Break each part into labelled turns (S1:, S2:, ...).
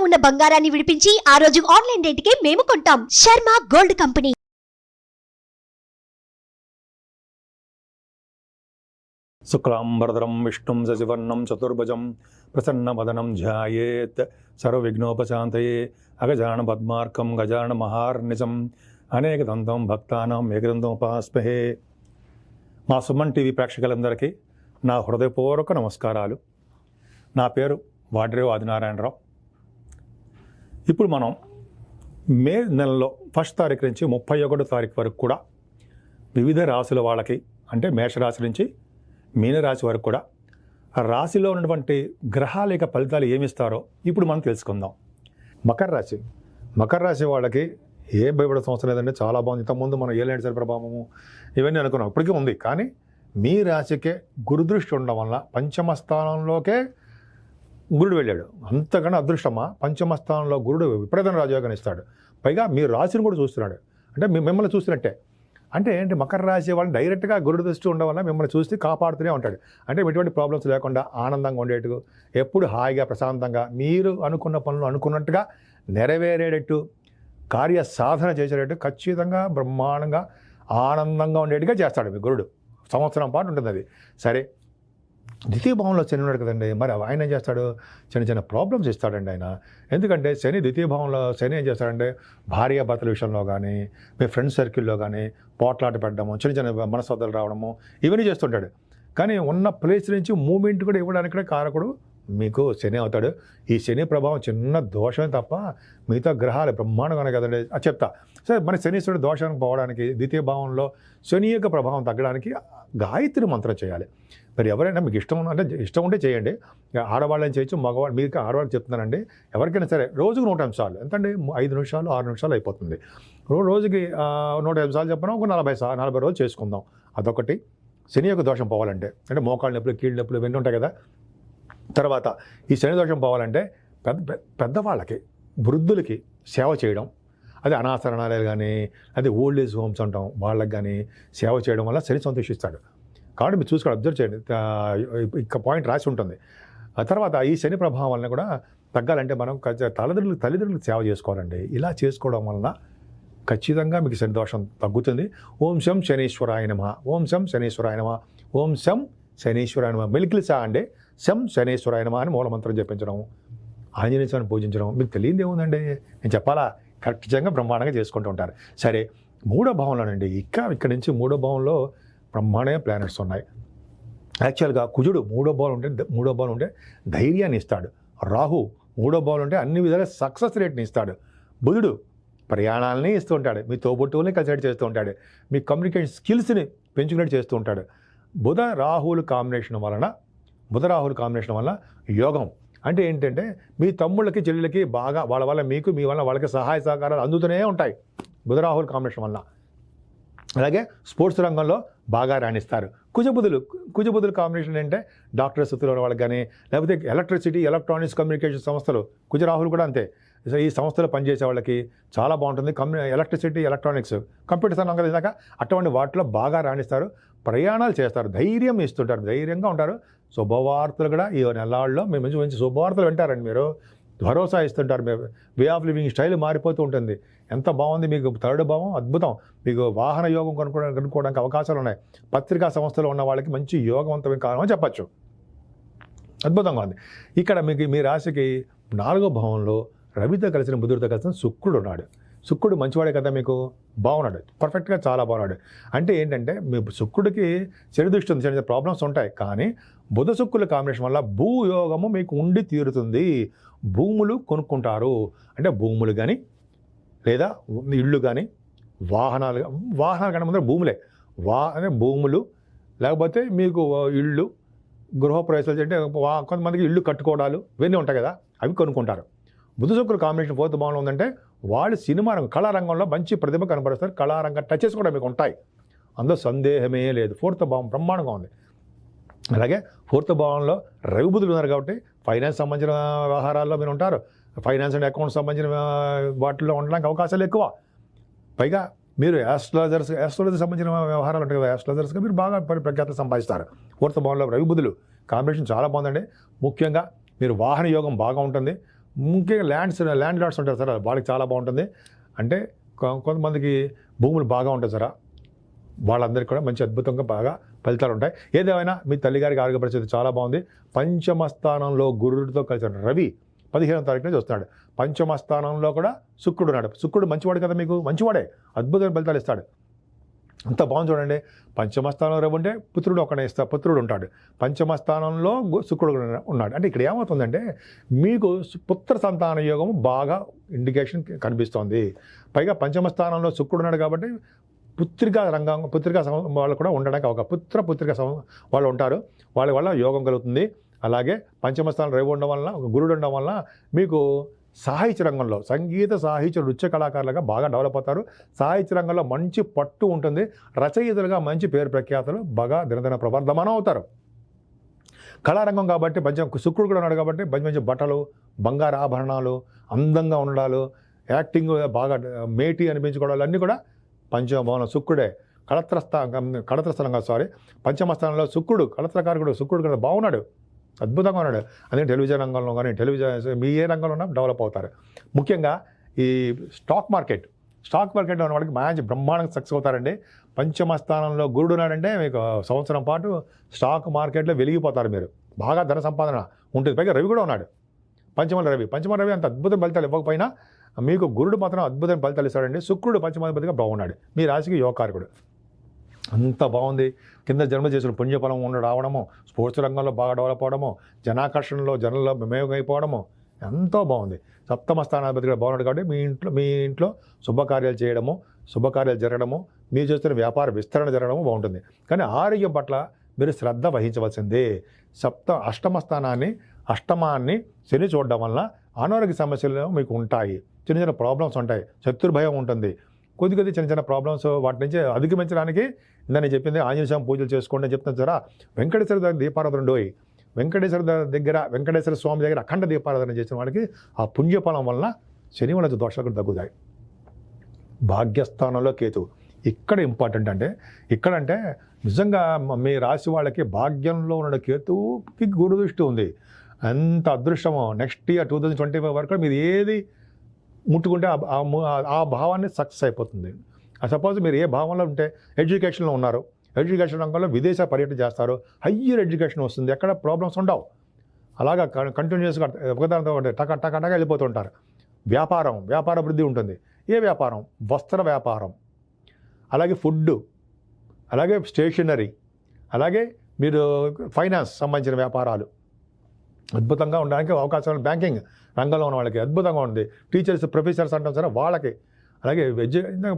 S1: ఉన్న బంగారాన్ని విడిపించి ఆ రోజు ఆన్లైన్ రేటుకే మేము కొంటాం. Sharma gold company.
S2: శుక్లాంబరధరం విష్ణుం శశివర్ణం చతుర్భుజం ప్రసన్నవదనం ధ్యాయేత్ సర్వవిఘ్నోపశాంతయే అగజాన పద్మార్కం గజాన మహార్నిశం అనేకదంతం భక్తానాం ఏకదంతం ఉపాస్మహే. మా సుమన్ టీవీ ప్రేక్షకులందరికీ నా హృదయపూర్వక నమస్కారాలు. నా పేరు వాడ్రేవు ఆదినారాయణరావు. ఇప్పుడు మనం మే నెలలో 1 తారీఖు నుంచి 31 తారీఖు వరకు కూడా వివిధ రాశుల వాళ్ళకి, అంటే మేషరాశి నుంచి మీనరాశి వరకు కూడా ఆ రాశిలో ఉన్నటువంటి గ్రహాల యొక్క ఫలితాలు ఏమిస్తారో ఇప్పుడు మనం తెలుసుకుందాం. మకర రాశి వాళ్ళకి ఏం భయపడే అవసరం లేదండి, చాలా బాగుంది. ఇంతకుముందు మనం ఏలేంటి సరి ప్రభావము ఇవన్నీ అనుకున్నాం, ఇప్పటికీ ఉంది. కానీ మీ రాశికే గురుదృష్టి ఉండడం వల్ల పంచమ స్థానంలోకే గురుడు వెళ్ళాడు. అంతకన్నా అదృష్టమా, పంచమ స్థానంలో గురుడు విపరీతం రాజయోగాన్ని ఇస్తాడు. పైగా మీ రాశిని కూడా చూస్తున్నాడు, అంటే మిమ్మల్ని చూస్తున్నట్టే. అంటే ఏంటి, మకర రాశి వాళ్ళు డైరెక్ట్గా గురుడు దృష్టి ఉండడం వల్ల మిమ్మల్ని చూసి కాపాడుతూనే ఉంటాడు. అంటే ఎటువంటి ప్రాబ్లమ్స్ లేకుండా ఆనందంగా ఉండేట్టు, ఎప్పుడు హాయిగా ప్రశాంతంగా మీరు అనుకున్న పనులు అనుకున్నట్టుగా నెరవేరేటట్టు, కార్య సాధన చేసేటట్టు ఖచ్చితంగా బ్రహ్మాండంగా ఆనందంగా ఉండేట్టుగా చేస్తాడు మీ గురుడు. సంవత్సరం పాటు ఉంటుంది అది. సరే, ద్వితీయ భావంలో శని ఉన్నాడు కదండి, మరి ఆయన ఏం చేస్తాడు? చిన్న చిన్న ప్రాబ్లమ్స్ ఇస్తాడండి ఆయన. ఎందుకంటే శని ద్వితీయ భావంలో శని ఏం చేస్తాడంటే భార్యాభర్తల విషయంలో కానీ, మీ ఫ్రెండ్స్ సర్కిల్లో కానీ పోట్లాట పెట్టడము, చిన్న చిన్న మనస్పర్ధలు రావడము, ఇవన్నీ చేస్తుంటాడు. కానీ ఉన్న ప్లేస్ నుంచి మూమెంట్ కూడా ఇవ్వడానికి కూడా కారకుడు మీకు శని అవుతాడు. ఈ శని ప్రభావం చిన్న దోషమే తప్ప మిగతా గ్రహాలు బ్రహ్మాండంగా ఉన్నాయి కదండి. అది చెప్తా. సరే, మన శనీశ్వరుడు దోషానికి పోవడానికి, ద్వితీయ భావంలో శని యొక్క ప్రభావం తగ్గడానికి గాయత్రి మంత్రం చేయాలి. మరి ఎవరైనా మీకు ఇష్టం ఉంటే చేయండి. ఆడవాళ్ళని చేయొచ్చు, మగవాళ్ళు, మీకు ఆడవాళ్ళకి చెప్తున్నానండి. ఎవరికైనా సరే రోజుకు 100 నిమిషాలు, ఎంతండి 5 నిమిషాలు 6 నిమిషాలు అయిపోతుంది. రోజుకి 105 సార్లు చెప్పినా ఒక 40 రోజులు చేసుకుందాం. అదొకటి. శని యొక్క దోషం పోవాలంటే, అంటే మోకాళ్ళ నొప్పులు, కీళ్ళ నొప్పులు ఇవన్నీ ఉంటాయి కదా. తర్వాత ఈ శని దోషం పోవాలంటే పెద్దవాళ్ళకి, వృద్ధులకి సేవ చేయడం, అది అనాథరణాలయాలు కానీ, అది ఓల్డ్ ఏజ్ హోమ్స్ అంటాం, వాళ్ళకి కానీ సేవ చేయడం వల్ల శని సంతోషిస్తాడు. కాబట్టి మీరు చూసుకొని అబ్జర్వ్ చేయండి, ఇక పాయింట్ రాసి ఉంటుంది. ఆ తర్వాత ఈ శని ప్రభావం వలన కూడా తగ్గాలంటే మనం తల్లిదండ్రులకు సేవ చేసుకోవాలండి. ఇలా చేసుకోవడం వలన ఖచ్చితంగా మీకు శని దోషం తగ్గుతుంది. ఓం శం శనీశ్వరాయ నమః, ఓం శం శనీశ్వరాయ నమః, ఓం శం శనీశ్వరాయ నమః. మెలికిలి సా అంటే శం శనీశ్వరాయ నమః అని మూలమంత్రం చెప్పించడం, ఆంజనేయ స్వామిని పూజించడం. మీకు తెలియదు ఏముందండి, నేను చెప్పాలా, ఖచ్చితంగా బ్రహ్మాండంగా చేసుకుంటూ ఉంటారు. సరే, 3వ భావంలోనండి, ఇక్కడ నుంచి 3వ భావంలో బ్రహ్మాండమైన ప్లానెట్స్ ఉన్నాయి. యాక్చువల్గా కుజుడు 3వ భావం ఉంటే ధైర్యాన్ని ఇస్తాడు. రాహు 3వ భావం ఉంటే అన్ని విధాల సక్సెస్ రేట్ని ఇస్తాడు. బుధుడు ప్రయాణాలని ఇస్తూ ఉంటాడు, మీ తోబుట్టువుల్ని కన్సిడర్ చేస్తూ ఉంటాడు, మీ కమ్యూనికేషన్ స్కిల్స్ని పెంచుకునేట్టు చేస్తూ ఉంటాడు. బుధ రాహుల కాంబినేషన్ వలన యోగం. అంటే ఏంటంటే మీ తమ్ముళ్ళకి చెల్లెలకి బాగా వాళ్ళ వల్ల మీకు, మీ వల్ల వాళ్ళకి సహాయ సహకారాలు అందుతూనే ఉంటాయి బుధ రాహుల కాంబినేషన్ వల్ల. అలాగే స్పోర్ట్స్ రంగంలో బాగా రాణిస్తారు. కుజబుధుల కాంబినేషన్ అంటే డాక్టర్స్ వృత్తిలో వాళ్ళకి కానీ, లేకపోతే ఎలక్ట్రిసిటీ, ఎలక్ట్రానిక్స్, కమ్యూనికేషన్ సంస్థలు, కుజరాహులు కూడా అంతే. ఈ సంస్థలో పనిచేసే వాళ్ళకి చాలా బాగుంటుంది. ఎలక్ట్రిసిటీ, ఎలక్ట్రానిక్స్, కంప్యూటర్స్ అన్నాం కదా ఇందాక, అటువంటి వాటిలో బాగా రాణిస్తారు. ప్రయాణాలు చేస్తారు, ధైర్యం ఇస్తుంటారు, ధైర్యంగా ఉంటారు. శుభవార్తలు కూడా ఈ నెలాళ్ళలో మీ మంచి శుభవార్తలు వింటారండి. మీరు భరోసా ఇస్తుంటారు, వే ఆఫ్ లివింగ్ స్టైల్ మారిపోతూ ఉంటుంది. ఎంత బాగుంది మీకు 3వ భావం, అద్భుతం. మీకు వాహన యోగం కనుక్కోవడానికి అవకాశాలు ఉన్నాయి. పత్రికా సంస్థలో ఉన్న వాళ్ళకి మంచి యోగవంతమైన కాలం అని చెప్పచ్చు. అద్భుతంగా ఉంది. ఇక్కడ మీకు మీ రాశికి 4వ భావంలో రవితో కలిసిన, బుధుడితో కలిసిన శుక్రుడు ఉన్నాడు. శుక్రుడు మంచివాడే కదా, మీకు బాగున్నాడు, పర్ఫెక్ట్గా చాలా బాగున్నాడు. అంటే ఏంటంటే మీ శుక్రుడికి శని దృష్టి ఉంది, చిన్న ప్రాబ్లమ్స్ ఉంటాయి. కానీ బుధ శుక్రుల కాంబినేషన్ వల్ల భూయోగము మీకు ఉండి తీరుతుంది. భూములు కొనుక్కుంటారు, అంటే భూములు కానీ, లేదా ఇళ్ళు కానీ, వాహనాలు కానీ ముందర భూములే, అంటే భూములు, లేకపోతే మీకు ఇళ్ళు, గృహప్రవేశాలు, అంటే కొంతమందికి ఇళ్ళు కట్టుకోవడాలు ఇవన్నీ ఉంటాయి కదా, అవి కొనుక్కుంటారు. బుధ శుక్రుల కాంబినేషన్ 4వ భావంలో ఉందంటే వాళ్ళు సినిమా రంగం, కళారంగంలో మంచి ప్రతిభ కనబరుస్తారు. కళారంగం టచెస్ కూడా మీకు ఉంటాయి, అందులో సందేహమే లేదు. 4వ భావం బ్రహ్మాండంగా ఉంది. అలాగే 4వ భావంలో రవి బుధులు ఉన్నారు కాబట్టి ఫైనాన్స్ సంబంధించిన వ్యవహారాల్లో మీరు ఉంటారు. ఫైనాన్స్ అండ్ అకౌంట్స్ సంబంధించిన వాటిల్లో ఉండడానికి అవకాశాలు ఎక్కువ. పైగా మీరు యాస్ట్రాలజర్స్ సంబంధించిన వ్యవహారాలు ఉంటాయి కదా, యాస్ట్రాలజర్స్గా మీరు బాగా ప్రఖ్యాత సంపాదిస్తారు. 4వ భావంలో రవి బుధులు కాంబినేషన్ చాలా బాగుందండి. ముఖ్యంగా మీరు వాహన యోగం బాగా ఉంటుంది. ముఖ్యంగా ల్యాండ్ లార్డ్స్ ఉంటారు సార్, వాళ్ళకి చాలా బాగుంటుంది. అంటే కొంతమందికి భూములు బాగా ఉంటాయి సార్, వాళ్ళందరికీ కూడా మంచి అద్భుతంగా బాగా ఫలితాలు ఉంటాయి. ఏదేమైనా మీ తల్లిగారికి ఆరోగ్య పరిస్థితి చాలా బాగుంది. పంచమ స్థానంలో గురుడితో కలిసి రవి 15వ తారీఖున చూస్తున్నాడు. పంచమ స్థానంలో కూడా శుక్రుడు ఉన్నాడు. శుక్రుడు మంచివాడు కదా, మీకు మంచివాడే, అద్భుతమైన ఫలితాలు ఇస్తాడు. అంత బాగుంది చూడండి. పంచమ స్థానంలో రవి ఉంటే పుత్రుడు ఉంటాడు. పంచమ స్థానంలో శుక్రుడు ఉన్నాడు. అంటే ఇక్కడ ఏమవుతుందంటే మీకు పుత్ర సంతాన యోగం బాగా ఇండికేషన్ కనిపిస్తోంది. పైగా పంచమ స్థానంలో శుక్రుడు ఉన్నాడు కాబట్టి పుత్రికా వాళ్ళు కూడా ఉండడానికి ఒక పుత్రిక వాళ్ళు ఉంటారు. వాళ్ళ వల్ల యోగం కలుగుతుంది. అలాగే పంచమ స్థానం రవి ఉండడం వలన, గురుడు ఉండడం వలన మీకు సాహిత్య రంగంలో సంగీత సాహిత్య నృత్య కళాకారులుగా బాగా డెవలప్ అవుతారు. సాహిత్య రంగంలో మంచి పట్టు ఉంటుంది. రచయితలుగా మంచి పేరు ప్రఖ్యాతులు బాగా దినదిన ప్రవర్ధమానం అవుతారు. కళారంగం కాబట్టి శుక్రుడు కూడా ఉన్నాడు కాబట్టి మంచి బట్టలు, బంగారు ఆభరణాలు, అందంగా ఉండడాలు, యాక్టింగ్ బాగా మేటి అనిపించుకోవడాలు అన్నీ కూడా పంచమభవనం శుక్రుడే. పంచమ స్థానంలో శుక్రుడు కళత్రకారకుడు, శుక్రుడు కూడా బాగున్నాడు, అద్భుతంగా ఉన్నాడు. అందుకే టెలివిజన్ రంగంలో కానీ మీ ఏ రంగంలో ఉన్నా డెవలప్ అవుతారు. ముఖ్యంగా ఈ స్టాక్ మార్కెట్లో ఉన్న వాళ్ళకి మంచి బ్రహ్మాండంగా సక్సెస్ అవుతారండి. పంచమ స్థానంలో గురుడు ఉన్నాడంటే మీకు సంవత్సరం పాటు స్టాక్ మార్కెట్లో వెలిగిపోతారు మీరు. బాగా ధన సంపాదన ఉంటుంది. పైగా రవి కూడా ఉన్నాడు. పంచమ రవి అంత అద్భుతం ఫలితాలు ఇవ్వకపోయినా మీకు గురుడు మాత్రం అద్భుతమైన ఫలితాలు ఇస్తాడండి. శుక్రుడు పంచమాధిపతిగా బాగున్నాడు. మీ రాశికి యోగకారకుడు. అంత బాగుంది. కింద జన్మ చేసిన పుణ్యఫలం రావడము, స్పోర్ట్స్ రంగంలో బాగా డెవలప్ అవడము, జనాకర్షణలో జనంలో వినియోగం అయిపోవడము ఎంతో బాగుంది. సప్తమ స్థానాధిపతి కూడా బాగున్నాడు కాబట్టి మీ ఇంట్లో శుభకార్యాలు చేయడము, శుభకార్యాలు జరగడము, మీరు చేస్తున్న వ్యాపార విస్తరణ జరగడము బాగుంటుంది. కానీ ఆరోగ్యం పట్ల మీరు శ్రద్ధ వహించవలసిందే. అష్టమాన్ని శని చూడడం వల్ల అనారోగ్య సమస్యలు మీకు ఉంటాయి. చిన్న ప్రాబ్లమ్స్ ఉంటాయి. శత్రుభయం ఉంటుంది. కొద్ది చిన్న ప్రాబ్లమ్స్ వాటి నుంచి అధిగమించడానికి నేను చెప్పింది ఆంజనేయ స్వామి పూజలు చేసుకోండి అని చెప్తాను సారా. వెంకటేశ్వర దగ్గర దీపారాధన వెంకటేశ్వర స్వామి దగ్గర అఖండ దీపారాధన చేసిన వాళ్ళకి ఆ పుణ్యఫలం వలన శని వల్ల దోషాలు తగ్గుతాయి. భాగ్యస్థానంలో కేతు ఇక్కడ ఇంపార్టెంట్ అంటే నిజంగా మీ రాశి వాళ్ళకి భాగ్యంలో ఉన్న కేతువుకి గురుదృష్టి ఉంది. అంత అదృష్టము. నెక్స్ట్ ఇయర్ 2025 వరకు మీరు ఏది ముట్టుకుంటే ఆ భావాన్ని సక్సెస్ అయిపోతుంది. సపోజ్ మీరు ఏ భావంలో ఉంటే ఎడ్యుకేషన్లో ఉన్నారు, ఎడ్యుకేషన్ రంగంలో విదేశ పర్యటన చేస్తారు, హయ్యర్ ఎడ్యుకేషన్ వస్తుంది, ఎక్కడ ప్రాబ్లమ్స్ ఉండవు. అలాగా కంటిన్యూస్గా ఒకదానితో టక వెళ్ళిపోతుంటారు. వ్యాపార వృద్ధి ఉంటుంది. ఏ వ్యాపారం? వస్త్ర వ్యాపారం, అలాగే ఫుడ్, అలాగే స్టేషనరీ, అలాగే మీరు ఫైనాన్స్ సంబంధించిన వ్యాపారాలు అద్భుతంగా ఉండడానికి అవకాశాలు బ్యాంకింగ్ రంగంలో ఉన్న వాళ్ళకి అద్భుతంగా ఉంది. టీచర్స్, ప్రొఫెసర్స్ అంటాం సరే వాళ్ళకి, అలాగే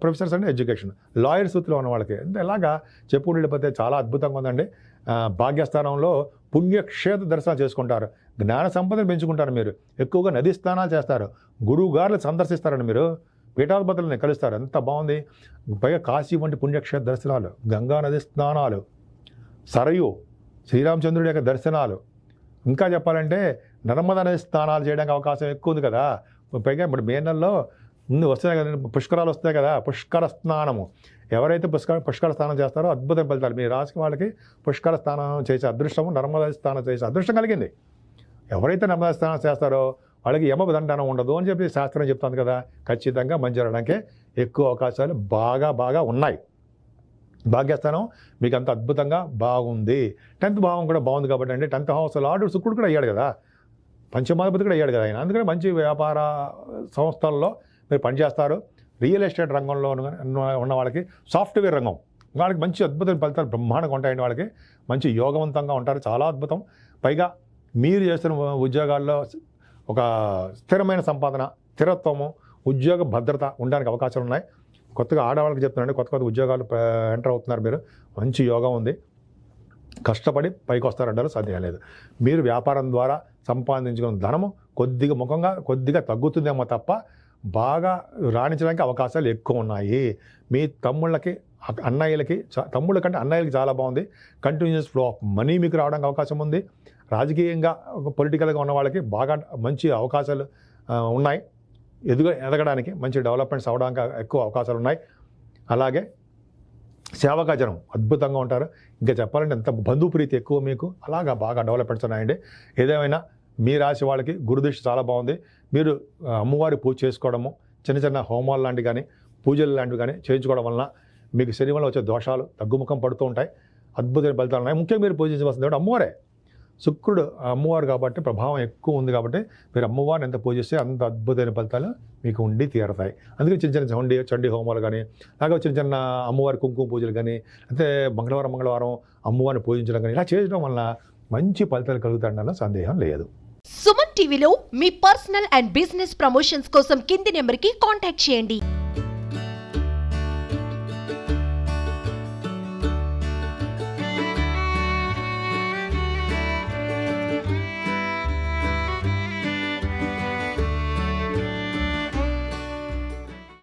S2: ప్రొఫెసర్స్ అంటే ఎడ్యుకేషన్, లాయర్స్ వృత్తిలో ఉన్న వాళ్ళకి ఇలాగా చెప్పుకుంటూ వెళ్ళిపోతే చాలా అద్భుతంగా ఉందండి. భాగ్యస్థానంలో పుణ్యక్షేత్ర దర్శనం చేసుకుంటారు. జ్ఞాన సంపదను పెంచుకుంటారు. మీరు ఎక్కువగా నదీ స్నానాలు చేస్తారు. గురువు గారులు సందర్శిస్తారండి. మీరు పీఠాధిపతులని కలుస్తారు. ఎంత బాగుంది. పైగా కాశీ వంటి పుణ్యక్షేత్ర దర్శనాలు, గంగా నది స్నానాలు, సరయు, శ్రీరామచంద్రుడి యొక్క దర్శనాలు, ఇంకా చెప్పాలంటే నర్మదా నది స్నానాలు చేయడానికి అవకాశం ఎక్కువ ఉంది కదా. పైగా ఇప్పుడు మే నెలలో వస్తున్నాయి కదా, పుష్కరాలు వస్తాయి కదా, పుష్కర స్నానము. ఎవరైతే పుష్కర స్నానం చేస్తారో అద్భుతం ఫలితాలు. మీ రాశికి వాళ్ళకి పుష్కర స్నానం చేసే అదృష్టము, నర్మదా స్నానం చేసే అదృష్టం కలిగింది. ఎవరైతే నర్మదా స్నానం చేస్తారో వాళ్ళకి యమదండనం ఉండదు అని చెప్పి శాస్త్రం చెప్తుంది కదా. ఖచ్చితంగా మంచి జరగడానికే ఎక్కువ అవకాశాలు బాగా ఉన్నాయి. భాగ్యస్థానం మీకు అంత అద్భుతంగా బాగుంది. 10th భావం కూడా బాగుంది కాబట్టి 10th హౌస్ లార్డ్ శుక్రుడు కూడా అయ్యాడు కదా, పంచమాధిపతి కూడా అయ్యాడు కదా ఆయన. అందుకని మంచి వ్యాపార సంస్థల్లో మీరు పనిచేస్తారు. రియల్ ఎస్టేట్ రంగంలో ఉన్న వాళ్ళకి, సాఫ్ట్వేర్ రంగం వాళ్ళకి మంచి అద్భుతమైన ఫలితాలు బ్రహ్మాండంగా ఉంటాయండి. వాళ్ళకి మంచి యోగవంతంగా ఉంటారు. చాలా అద్భుతం. పైగా మీరు చేస్తున్న ఉద్యోగాల్లో ఒక స్థిరమైన సంపాదన, స్థిరత్వము, ఉద్యోగ భద్రత ఉండడానికి అవకాశాలు ఉన్నాయి. కొత్తగా ఆడవాళ్ళకి చెప్తున్నానండి, కొత్త ఉద్యోగాలు ఎంటర్ అవుతున్నారు. మీరు మంచి యోగం ఉంది. కష్టపడి పైకి వస్తారంటారు, సాధ్యం లేదు. మీరు వ్యాపారం ద్వారా సంపాదించుకున్న ధనము కొద్దిగా తగ్గుతుందేమో తప్ప బాగా రాణించడానికి అవకాశాలు ఎక్కువ ఉన్నాయి. మీ తమ్ముళ్ళ కంటే అన్నయ్యలకి చాలా బాగుంది. కంటిన్యూస్ ఫ్లో ఆఫ్ మనీ మీకు రావడానికి అవకాశం ఉంది. రాజకీయంగా పొలిటికల్గా ఉన్న వాళ్ళకి బాగా మంచి అవకాశాలు ఉన్నాయి. ఎదగడానికి మంచి డెవలప్మెంట్స్ అవడానికి ఎక్కువ అవకాశాలు ఉన్నాయి. అలాగే సేవకాచరం అద్భుతంగా ఉంటారు. ఇంకా చెప్పాలంటే ఎంత బంధుప్రీతి ఎక్కువ మీకు, అలాగా బాగా డెవలప్మెంట్స్ ఉన్నాయండి. ఏదేమైనా మీ రాశి వాళ్ళకి గురుదృష్టి చాలా బాగుంది. మీరు అమ్మవారి పూజ చేసుకోవడము, చిన్న చిన్న హోమాలు లాంటివి కానీ పూజలు లాంటివి కానీ చేయించుకోవడం వలన మీకు శని వల్ల వచ్చే దోషాలు తగ్గుముఖం పడుతూ ఉంటాయి. అద్భుతమైన ఫలితాలు ఉన్నాయి. ముఖ్యంగా మీరు పూజించవలసిన దేవుడు అమ్మవారే. శుక్రుడు అమ్మవారు కాబట్టి ప్రభావం ఎక్కువ ఉంది కాబట్టి మీరు అమ్మవారిని ఎంత పూజిస్తే అంత అద్భుతమైన ఫలితాలు మీకు ఉండి తీరతాయి. అందుకే చిన్న చిన్న చండీ హోమాలు కానీ, అలాగే చిన్న చిన్న అమ్మవారి కుంకుమ పూజలు కానీ, అంటే మంగళవారం అమ్మవారిని పూజించడం కానీ ఇలా చేయడం వలన మంచి ఫలితాలు కలుగుతాయన్న సందేహం లేదు.
S1: సుమన్ టీవీలో మీ పర్సనల్ అండ్ బిజినెస్ ప్రమోషన్స్ కోసం కింది నెంబర్కి కాంటాక్ట్ చేయండి.